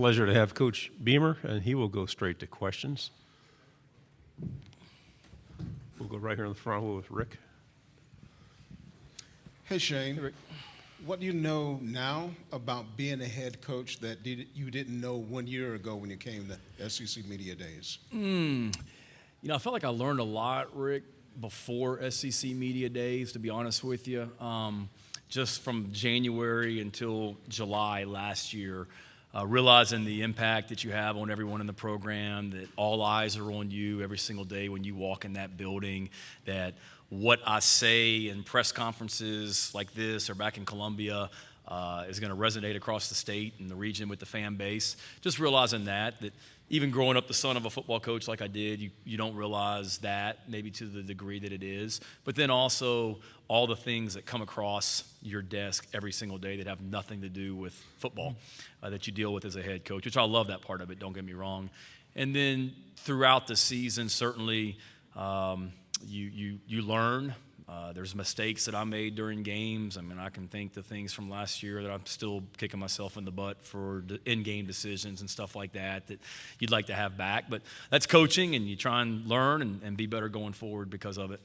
pleasure to have Coach Beamer, and he will go straight to questions. We'll go right here in the front row with Rick. Hey, Shane. Hey, Rick. What do you know now about being a head coach that you didn't know 1 year ago when you came to SEC Media Days? I felt like I learned a lot, Rick, before SEC Media Days, to be honest with you. Just from January until July last year, realizing the impact that you have on everyone in the program, that all eyes are on you every single day when you walk in that building, that what I say in press conferences like this or back in Columbia is going to resonate across the state and the region with the fan base. Just realizing that even growing up the son of a football coach like I did, you don't realize that maybe to the degree that it is. But then also all the things that come across your desk every single day that have nothing to do with football that you deal with as a head coach, which I love that part of it, don't get me wrong. And then throughout the season, certainly you learn. There's mistakes that I made during games. I mean, I can think the things from last year that I'm still kicking myself in the butt for in-game decisions and stuff like that you'd like to have back. But that's coaching, and you try and learn and be better going forward because of it.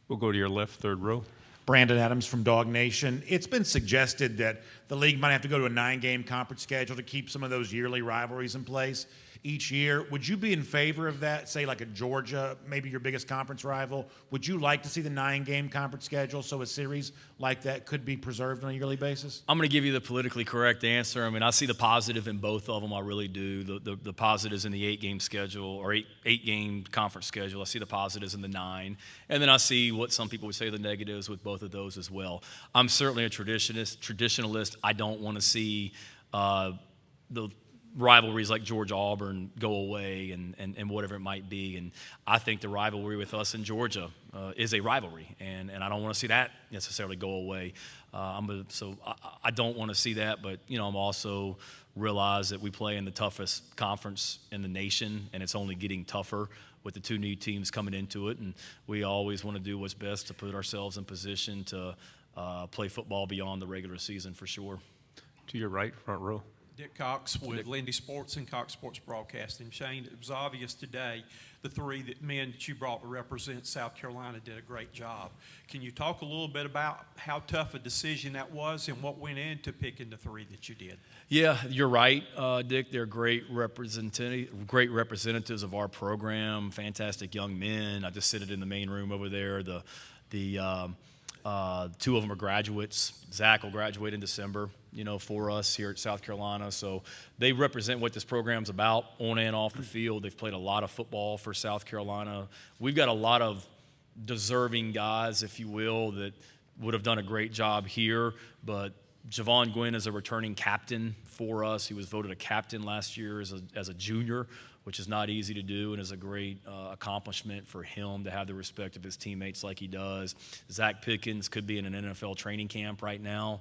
We'll go to your left, third row. Brandon Adams from Dog Nation. It's been suggested that the league might have to go to a 9-game conference schedule to keep some of those yearly rivalries in place each year. Would you be in favor of that, say like a Georgia, maybe your biggest conference rival? Would you like to see the 9-game conference schedule so a series like that could be preserved on a yearly basis? I'm going to give you the politically correct answer. I mean, I see the positive in both of them. I really do. The positives in the 8-game schedule or eight-game conference schedule. I see the positives in the 9. And then I see what some people would say the negatives with both of those as well. I'm certainly a traditionalist. I don't want to see the rivalries like Georgia-Auburn go away and whatever it might be. And I think the rivalry with us in Georgia is a rivalry, and I don't want to see that necessarily go away. So I don't want to see that, but, I'm also realize that we play in the toughest conference in the nation, and it's only getting tougher with the 2 new teams coming into it, and we always want to do what's best to put ourselves in position to play football beyond the regular season for sure. To your right, front row. Dick Cox with Lindy Sports and Cox Sports Broadcasting. Shane, it was obvious today the 3 men that you brought to represent South Carolina did a great job. Can you talk a little bit about how tough a decision that was and what went into picking the 3 that you did? Yeah, you're right, Dick. They're great representatives of our program, fantastic young men. I just sit in the main room over there. The 2 of them are graduates. Zach will graduate in December, for us here at South Carolina. So they represent what this program's about on and off the field. They've played a lot of football for South Carolina. We've got a lot of deserving guys, if you will, that would have done a great job here. But Javon Gwynn is a returning captain for us. He was voted a captain last year as a junior, which is not easy to do and is a great accomplishment for him to have the respect of his teammates like he does. Zach Pickens could be in an NFL training camp right now.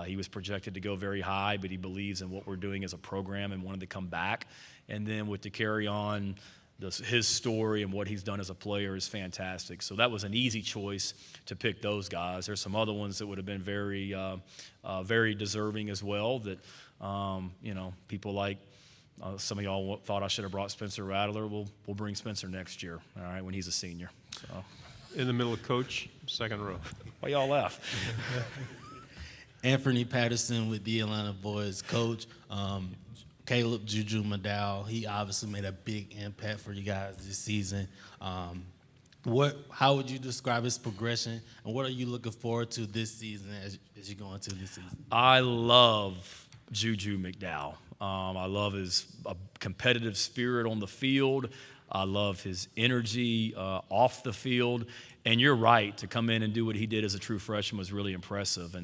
He was projected to go very high, but he believes in what we're doing as a program and wanted to come back. And then to carry on his story and what he's done as a player is fantastic. So that was an easy choice to pick those guys. There's some other ones that would have been very, very deserving as well that, people like some of y'all thought I should have brought Spencer Rattler. We'll bring Spencer next year, all right, when he's a senior. So. In the middle of coach, second row. Why y'all laugh? Anthony Patterson with the Atlanta Boys. Coach, Caleb Juju Maddow, he obviously made a big impact for you guys this season. How would you describe his progression, and what are you looking forward to this season as you go into this season? I love Juju McDowell. I love his competitive spirit on the field. I love his energy off the field. And you're right, to come in and do what he did as a true freshman was really impressive.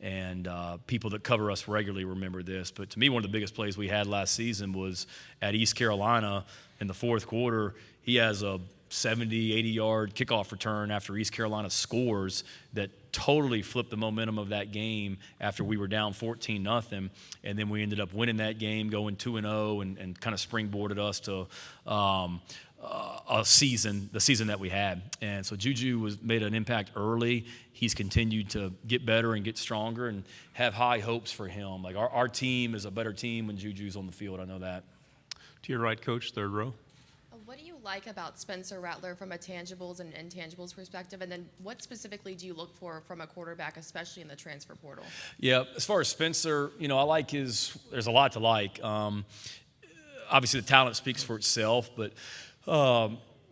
And people that cover us regularly remember this. But to me, one of the biggest plays we had last season was at East Carolina in the fourth quarter. He has a 70, 80-yard kickoff return after East Carolina scores that totally flipped the momentum of that game after we were down 14-0. And then we ended up winning that game, going 2-0, and kind of springboarded us to the season that we had. And so Juju made an impact early. He's continued to get better and get stronger, and have high hopes for him. Like our team is a better team when Juju's on the field. I know that. To your right, Coach, third row. What do you like about Spencer Rattler from a tangibles and intangibles perspective? And then what specifically do you look for from a quarterback, especially in the transfer portal? Yeah, as far as Spencer, I like there's a lot to like. Obviously, the talent speaks for itself, but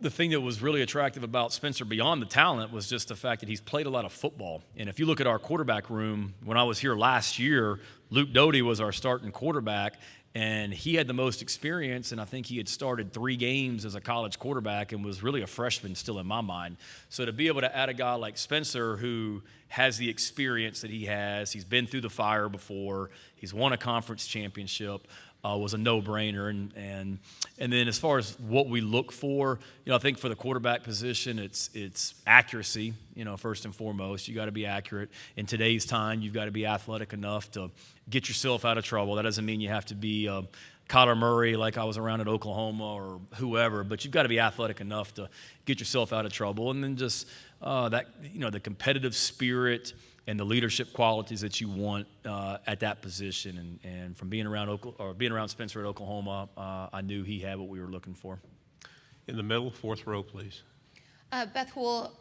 the thing that was really attractive about Spencer beyond the talent was just the fact that he's played a lot of football. And if you look at our quarterback room, when I was here last year, Luke Doty was our starting quarterback, and he had the most experience, and I think he had started 3 games as a college quarterback and was really a freshman still in my mind. So to be able to add a guy like Spencer who has the experience that he has, he's been through the fire before, he's won a conference championship, was a no-brainer. And then as far as what we look for, I think for the quarterback position, it's accuracy, first and foremost. You got to be accurate. In today's time, you've got to be athletic enough to get yourself out of trouble. That doesn't mean you have to be Kyler Murray like I was around at Oklahoma or whoever, but you've got to be athletic enough to get yourself out of trouble. And then just the competitive spirit and the leadership qualities that you want at that position. And from being around Spencer at Oklahoma, I knew he had what we were looking for. In the middle, fourth row, please. Beth Hool,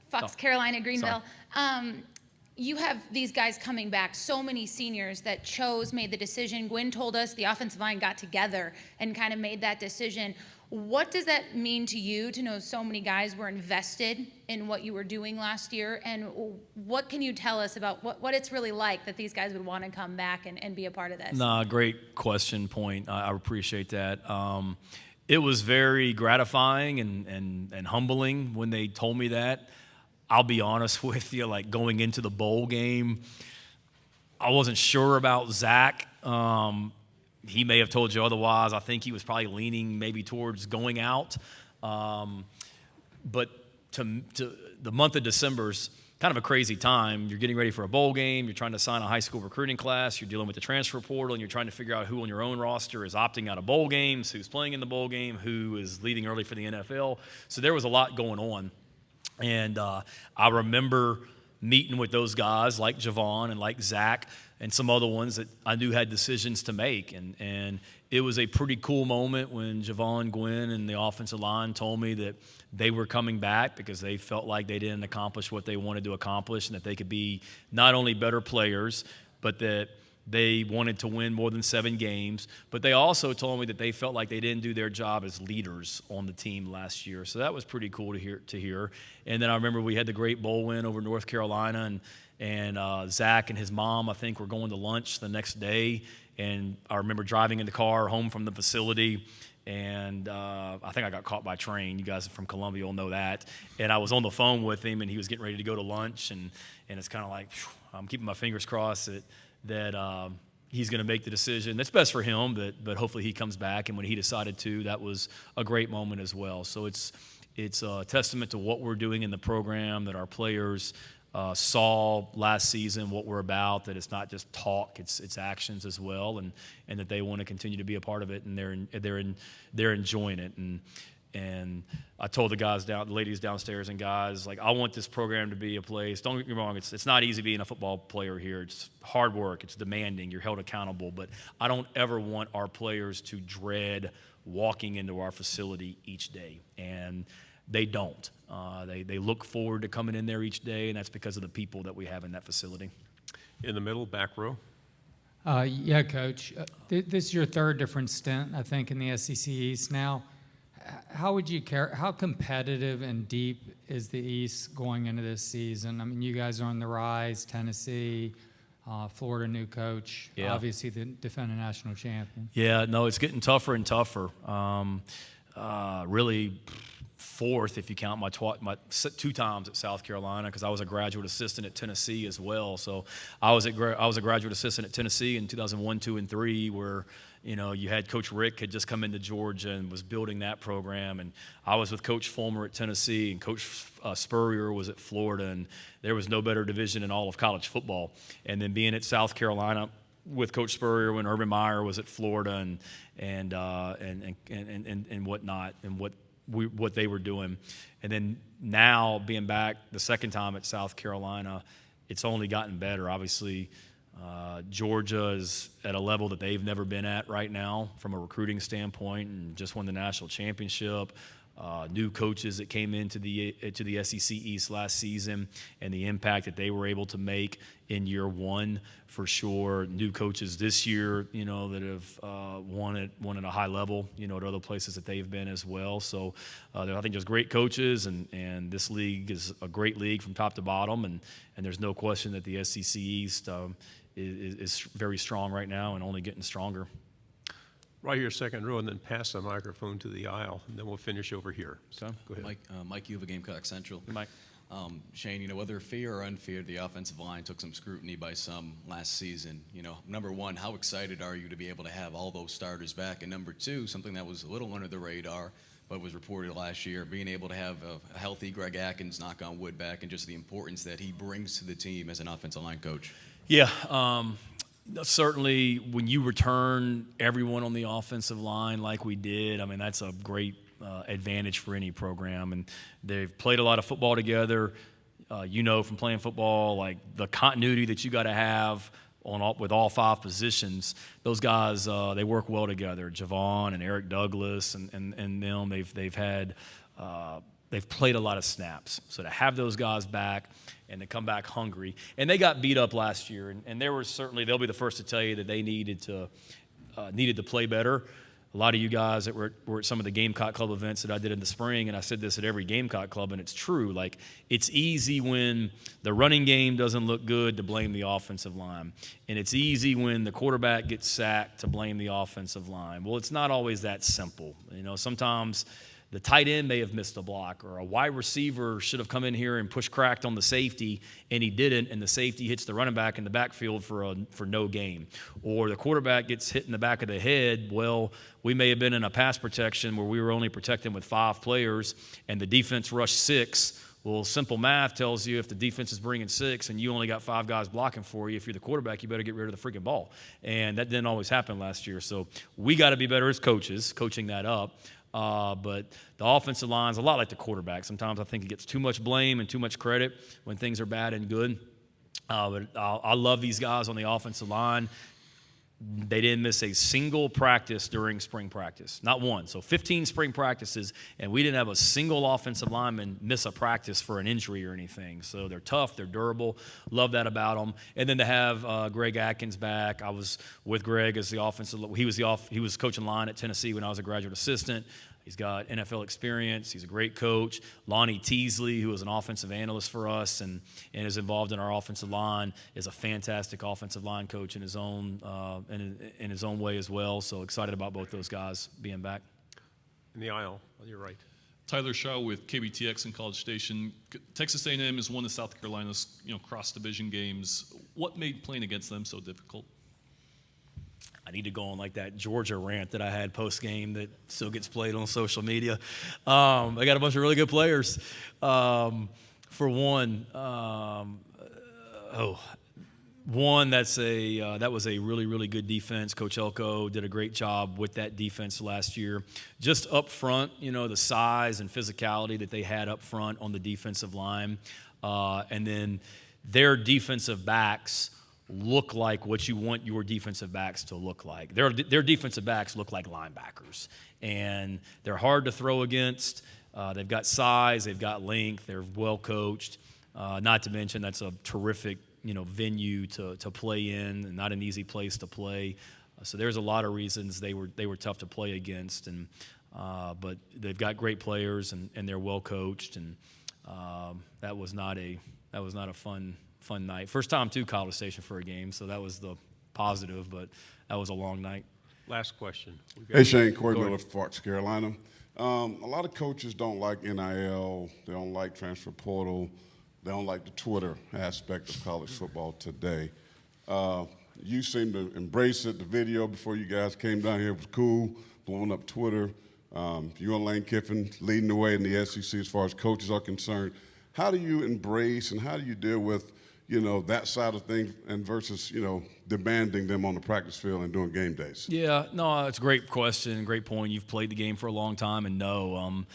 Fox Carolina, Greenville. You have these guys coming back, so many seniors that made the decision. Gwen told us the offensive line got together and kind of made that decision. What does that mean to you to know so many guys were invested in what you were doing last year? And what can you tell us about what it's really like that these guys would want to come back and be a part of this? Nah, great question, point. I appreciate that. It was very gratifying and humbling when they told me that. I'll be honest with you, like going into the bowl game, I wasn't sure about Zach. He may have told you otherwise. I think he was probably leaning maybe towards going out. But to the month of December's kind of a crazy time. You're getting ready for a bowl game. You're trying to sign a high school recruiting class. You're dealing with the transfer portal, and you're trying to figure out who on your own roster is opting out of bowl games, who's playing in the bowl game, who is leaving early for the NFL. So there was a lot going on. And I remember meeting with those guys like Javon and like Zach and some other ones that I knew had decisions to make. And it was a pretty cool moment when Javon, Gwen, and the offensive line told me that they were coming back because they felt like they didn't accomplish what they wanted to accomplish and that they could be not only better players, but that they wanted to win more than 7 games. But they also told me that they felt like they didn't do their job as leaders on the team last year. So that was pretty cool to hear. And then I remember we had the great bowl win over North Carolina, and Zach and his mom, I think, were going to lunch the next day. And I remember driving in the car home from the facility, and I think I got caught by train. You guys from Columbia will know that. And I was on the phone with him, and he was getting ready to go to lunch. And it's kind of like, I'm keeping my fingers crossed that he's going to make the decision that's best for him, but hopefully he comes back. And when he decided to, that was a great moment as well. So it's a testament to what we're doing in the program, that our players saw last season what we're about, that it's not just talk, it's actions as well, and that they want to continue to be a part of it, and they're enjoying it. And I told the ladies downstairs and guys, like, I want this program to be a place. Don't get me wrong, it's not easy being a football player here. It's hard work, it's demanding, you're held accountable, but I don't ever want our players to dread walking into our facility each day, and they don't. They look forward to coming in there each day, and that's because of the people that we have in that facility. In the middle, back row. Yeah, Coach. This is your third different stint, I think, in the SEC East now. How competitive and deep is the East going into this season? I mean, you guys are on the rise. Tennessee, Florida, new coach, yeah. Obviously the defending national champion. Yeah, no, it's getting tougher and tougher. Really, fourth if you count my 2 times at South Carolina, because I was a graduate assistant at Tennessee as well. So I was a graduate assistant at Tennessee in 2001, 2, and 3, where you had Coach Rick had just come into Georgia and was building that program, and I was with Coach Fulmer at Tennessee, and Coach Spurrier was at Florida, and there was no better division in all of college football. And then being at South Carolina with Coach Spurrier when Urban Meyer was at Florida, and whatnot, and what what they were doing. And then now being back the second time at South Carolina, it's only gotten better. Obviously, Georgia is at a level that they've never been at right now from a recruiting standpoint, and just won the national championship. New coaches that came into the SEC East last season, and the impact that they were able to make in year one, for sure. New coaches this year, that have won at a high level, at other places that they've been as well. So I think there's great coaches, and this league is a great league from top to bottom, and there's no question that the SEC East is very strong right now and only getting stronger. Right here, second row, and then pass the microphone to the aisle, and then we'll finish over here. So, go ahead. Mike Uva, Gamecock Central. Mike. Shane, whether fair or unfair, the offensive line took some scrutiny by some last season. Number one, how excited are you to be able to have all those starters back? And number two, something that was a little under the radar, but was reported last year, being able to have a healthy Greg Atkins, knock on wood, back, and just the importance that he brings to the team as an offensive line coach. Yeah, certainly when you return everyone on the offensive line like we did, I mean, that's a great advantage for any program. And they've played a lot of football together. From playing football, like the continuity that you got to have with all five positions. Those guys, they work well together. Javon and Eric Douglas and them, they've played a lot of snaps. So to have those guys back and to come back hungry, and they got beat up last year, and they'll be the first to tell you that they needed to play better. A lot of you guys that were at some of the Gamecock Club events that I did in the spring, and I said this at every Gamecock Club, and it's true. Like, it's easy when the running game doesn't look good to blame the offensive line, and it's easy when the quarterback gets sacked to blame the offensive line. Well, it's not always that simple. Sometimes the tight end may have missed a block, or a wide receiver should have come in here and pushed cracked on the safety, and he didn't, and the safety hits the running back in the backfield for no gain. Or the quarterback gets hit in the back of the head. Well, we may have been in a pass protection where we were only protecting with 5 players, and the defense rushed 6. Well, simple math tells you if the defense is bringing 6 and you only got 5 guys blocking for you, if you're the quarterback, you better get rid of the freaking ball. And that didn't always happen last year. So we got to be better as coaches, coaching that up. But the offensive line's a lot like the quarterback. Sometimes I think it gets too much blame and too much credit when things are bad and good. But I love these guys on the offensive line. They didn't miss a single practice during spring practice, not one. So 15 spring practices, and we didn't have a single offensive lineman miss a practice for an injury or anything. So they're tough, they're durable. Love that about them. And then to have Greg Atkins back, I was with Greg as the offensive. He was coaching line at Tennessee when I was a graduate assistant. He's got NFL experience. He's a great coach. Lonnie Teasley, who was an offensive analyst for us and is involved in our offensive line, is a fantastic offensive line coach in his own way as well. So excited about both those guys being back. In the aisle, on your right. Tyler Shaw with KBTX in College Station. Texas A&M is one of South Carolina's cross-division games. What made playing against them so difficult? I need to go on like that Georgia rant that I had post-game that still gets played on social media. I got a bunch of really good players. For one, that was a really, really good defense. Coach Elko did a great job with that defense last year. Just up front, the size and physicality that they had up front on the defensive line. And then their defensive backs look like what you want your defensive backs to look like. Their defensive backs look like linebackers, and they're hard to throw against. They've got size, they've got length, they're well coached. Not to mention that's a terrific venue to play in, and not an easy place to play. So there's a lot of reasons they were tough to play against, and but they've got great players and they're well coached, and that was not a fun night. First time to College Station for a game, so that was the positive, but that was a long night. Last question. Hey, Shane, Corey Miller, Fox, Carolina. A lot of coaches don't like NIL. They don't like transfer portal. They don't like the Twitter aspect of college football today. You seem to embrace it. The video before you guys came down here was cool, blowing up Twitter. You and Lane Kiffin leading the way in the SEC as far as coaches are concerned. How do you embrace and how do you deal with that side of things and versus, demanding them on the practice field and doing game days? Yeah, no, it's a great question, great point. You've played the game for a long time and know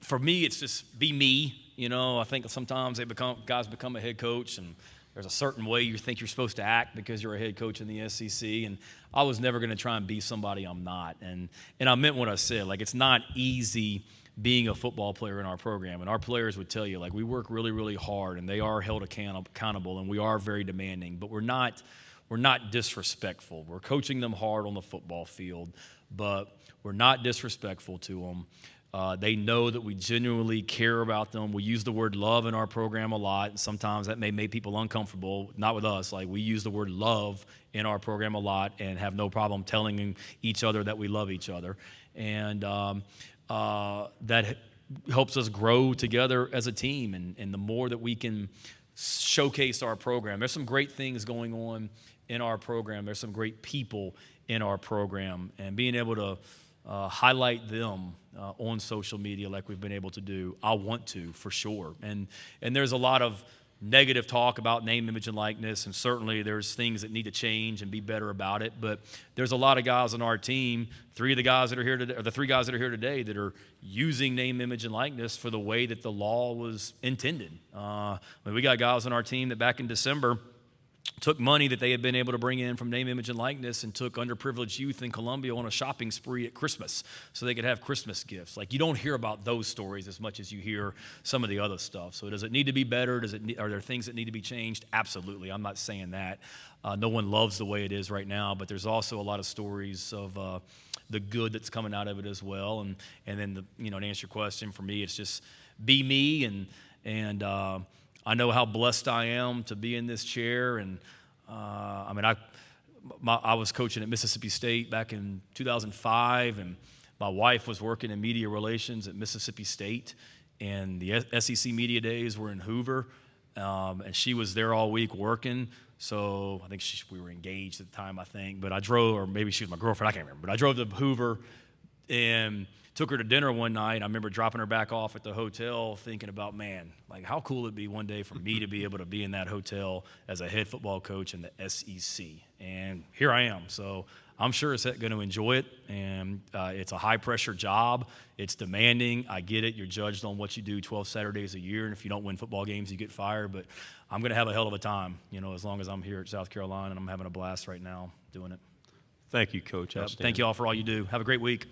for me, it's just be me. You know, I think sometimes guys become a head coach, and there's a certain way you think you're supposed to act because you're a head coach in the SEC. And I was never going to try and be somebody I'm not. And I meant what I said. Like, it's not easy being a football player in our program. And our players would tell you, like, we work really, really hard, and they are held accountable, and we are very demanding. But we're not disrespectful. We're coaching them hard on the football field, but we're not disrespectful to them. They know that we genuinely care about them. We use the word love in our program a lot, and sometimes that may make people uncomfortable. Not with us. Like, we use the word love in our program a lot and have no problem telling each other that we love each other. And that helps us grow together as a team. And the more that we can showcase our program, there's some great things going on in our program. There's some great people in our program. And being able to highlight them on social media like we've been able to do, I want to, for sure. And there's a lot of negative talk about name, image, and likeness, and certainly there's things that need to change and be better about it. But there's a lot of guys on our team, the three guys that are here today that are using name, image, and likeness for the way that the law was intended. We got guys on our team that back in December took money that they had been able to bring in from name, image, and likeness and took underprivileged youth in Columbia on a shopping spree at Christmas so they could have Christmas gifts. Like, you don't hear about those stories as much as you hear some of the other stuff. So does it need to be better? Are there things that need to be changed? Absolutely. I'm not saying that. No one loves the way it is right now, but there's also a lot of stories of the good that's coming out of it as well. And then, to answer your question, for me, it's just be me, and I know how blessed I am to be in this chair. And I was coaching at Mississippi State back in 2005, and my wife was working in media relations at Mississippi State, and the SEC media days were in Hoover, and she was there all week working. So I think we were engaged at the time, I think. But I drove, or maybe she was my girlfriend, I can't remember. But I drove to Hoover and took her to dinner one night. I remember dropping her back off at the hotel thinking about, man, like, how cool it'd be one day for me to be able to be in that hotel as a head football coach in the SEC. And here I am. So I'm sure it's going to enjoy it. And it's a high-pressure job. It's demanding. I get it. You're judged on what you do 12 Saturdays a year. And if you don't win football games, you get fired. But I'm going to have a hell of a time, as long as I'm here at South Carolina. And I'm having a blast right now doing it. Thank you, Coach. Outstanding. Thank you all for all you do. Have a great week.